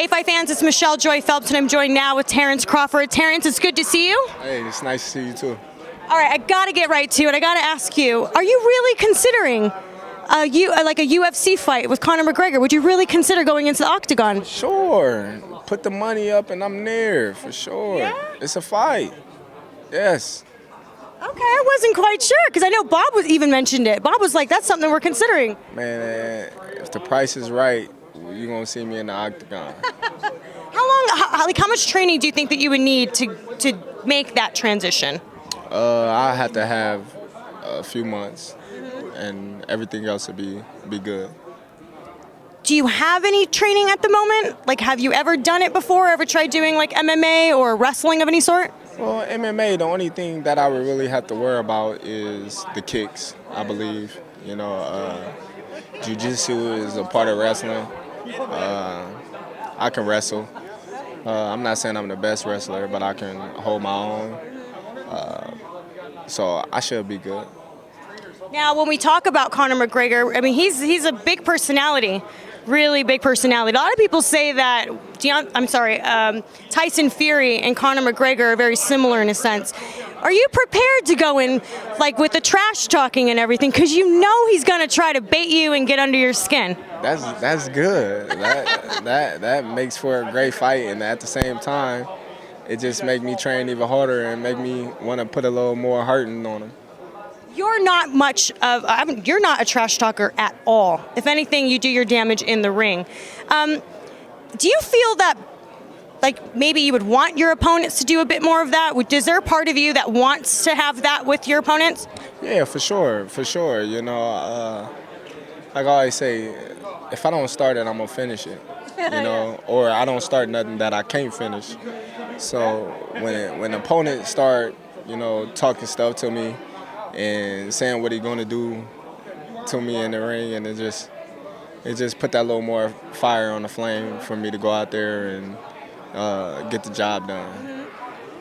Hey, Fight fans, it's Michelle Joy Phelps, and I'm joined now with Terence Crawford. Terence, it's good to see you. Hey, it's nice to see you too. All right, I got to get right to it. I got to ask you, are you really considering a UFC fight with Conor McGregor? Would you really consider going into the octagon? Sure. Put the money up and I'm there, for sure. Yeah? It's a fight. Yes. Okay, I wasn't quite sure, because I know Bob was even mentioned it. Bob was like, that's something we're considering. Man, if the price is right, you're going to see me in the octagon. How much training do you think that you would need to make that transition? I have to have a few months, and everything else would be good. Do you have any training at the moment? Like, have you ever done it before? Ever tried doing like MMA or wrestling of any sort? Well, MMA, the only thing that I would really have to worry about is the kicks, I believe. You know, jiu-jitsu is a part of wrestling. I can wrestle. I'm not saying I'm the best wrestler, but I can hold my own. So I should be good. Now, when we talk about Conor McGregor, I mean, he's a big personality, really big personality. A lot of people say that Tyson Fury and Conor McGregor are very similar in a sense. Are you prepared to go in like with the trash talking and everything? Because you know he's going to try to bait you and get under your skin. That's good. That makes for a great fight, and at the same time, it just make me train even harder and make me want to put a little more heart on him. You're not you're not a trash talker at all. If anything, you do your damage in the ring. Do you feel that, like, maybe you would want your opponents to do a bit more of that? Is there a part of you that wants to have that with your opponents? Yeah, for sure. You know, like I always say, if I don't start it, I'm going to finish it. You know, or I don't start nothing that I can't finish. So when opponents start, you know, talking stuff to me and saying what he's going to do to me in the ring, and it just put that little more fire on the flame for me to go out there and get the job done.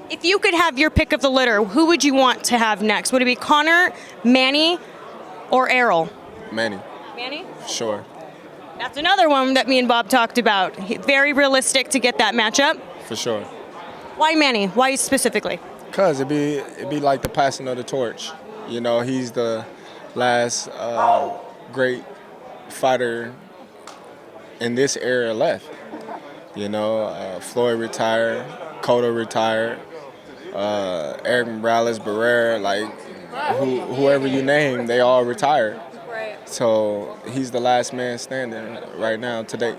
If you could have your pick of the litter, who would you want to have next? Would it be Conor, Manny, or Errol? Manny. Manny? Sure. That's another one that me and Bob talked about. Very realistic to get that matchup. For sure. Why Manny? Why specifically? Because it'd be like the passing of the torch. You know, he's the last great fighter in this era left. You know, Floyd retired, Cotto retired, Eric Morales, Barrera, like whoever you name, they all retired. Right. So he's the last man standing right now today.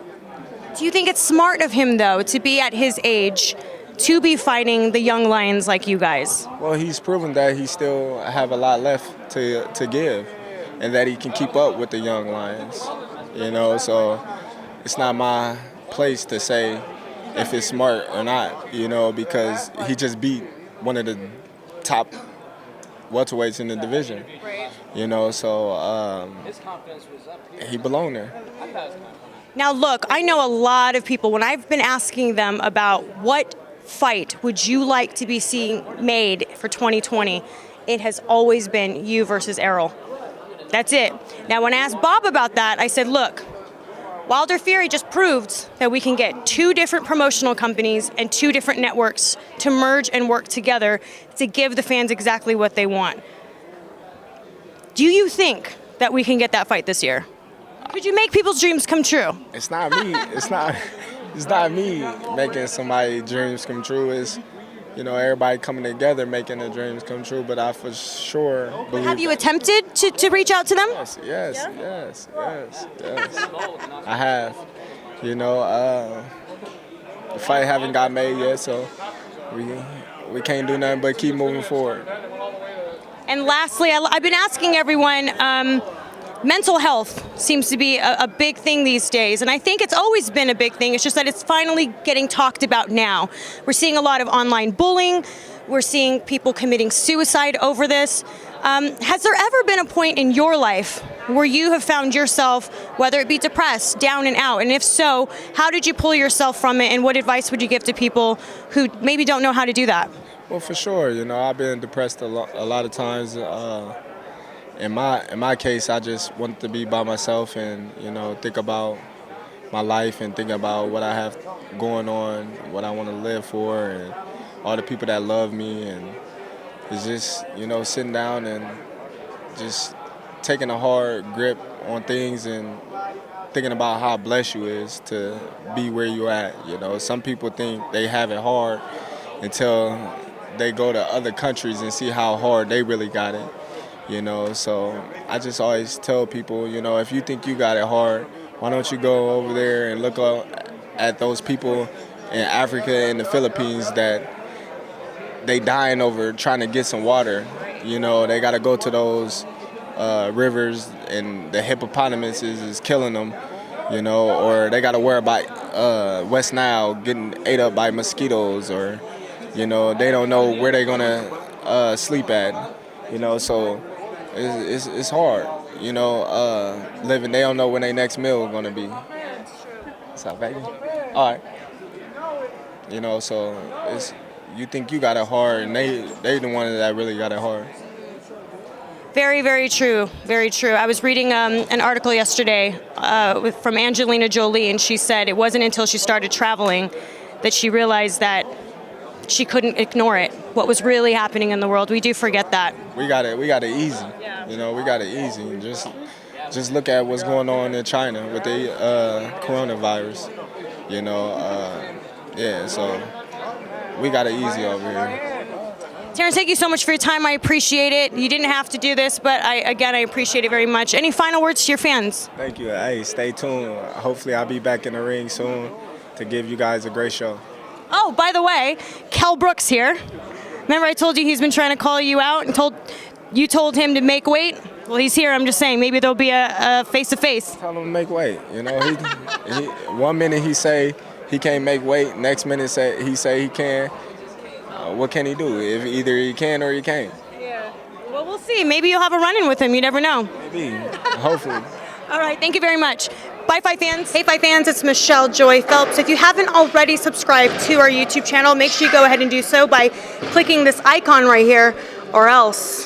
Do you think it's smart of him, though, to be at his age, to be fighting the young lions like you guys? Well, he's proven that he still have a lot left to give, and that he can keep up with the young lions. You know, so it's not my place to say if it's smart or not, you know, because he just beat one of the top welterweights in the division. You know, so he belonged there. Now, look, I know a lot of people, when I've been asking them about what fight would you like to be seeing made for 2020, it has always been you versus Errol. That's it. Now, when I asked Bob about that, I said, look, Wilder Fury just proved that we can get two different promotional companies and two different networks to merge and work together to give the fans exactly what they want. Do you think that we can get that fight this year? Could you make people's dreams come true? It's not me. It's not me making somebody's dreams come true. It's, you know, everybody coming together making their dreams come true. But I for sure believe. Have you attempted to reach out to them? Yes. I have. You know, the fight haven't got made yet, so we can't do nothing but keep moving forward. And lastly, I've been asking everyone, mental health seems to be a big thing these days, and I think it's always been a big thing. It's just that it's finally getting talked about now. We're seeing a lot of online bullying. We're seeing people committing suicide over this. Has there ever been a point in your life where you have found yourself, whether it be depressed, down and out? And if so, how did you pull yourself from it, and what advice would you give to people who maybe don't know how to do that? Well, for sure. You know, I've been depressed a lot of times. In my case, I just wanted to be by myself and, you know, think about my life and thinking about what I have going on, what I want to live for, and all the people that love me. And it's just, sitting down and just taking a hard grip on things and thinking about how blessed you is to be where you at. Some people think they have it hard until they go to other countries and see how hard they really got it. So I just always tell people, if you think you got it hard, why don't you go over there and look at those people in Africa and the Philippines that they dying over trying to get some water. They got to go to those rivers and the hippopotamuses is killing them, or they got to worry about West Nile getting ate up by mosquitoes, or, they don't know where they're going to sleep at, so it's hard, living. They don't know when their next meal is going to be. What's up, baby? All right. So it's, you think you got it hard, and they the ones that really got it hard. Very, very true. Very true. I was reading an article yesterday from Angelina Jolie, and she said it wasn't until she started traveling that she realized that she couldn't ignore it, what was really happening in the world. We do forget that. We got it easy. We got it easy. Just look at what's going on in China with the coronavirus. So we got it easy over here. Terence, thank you so much for your time. I appreciate it. You didn't have to do this, but I appreciate it very much. Any final words to your fans? Thank you. Hey, stay tuned. Hopefully I'll be back in the ring soon to give you guys a great show. Oh, by the way, Kell Brook's here. Remember I told you he's been trying to call you out and told him to make weight? Well, he's here. I'm just saying, maybe there'll be a face-to-face. Tell him to make weight. He 1 minute he say he can't make weight, next minute he say he can. What can he do? If either he can or he can't. Yeah. Well, we'll see. Maybe you'll have a run-in with him. You never know. Maybe. Hopefully. All right. Thank you very much. Bye, Fight fans. Hey, Fight fans. It's Michelle Joy Phelps. If you haven't already subscribed to our YouTube channel, make sure you go ahead and do so by clicking this icon right here, or else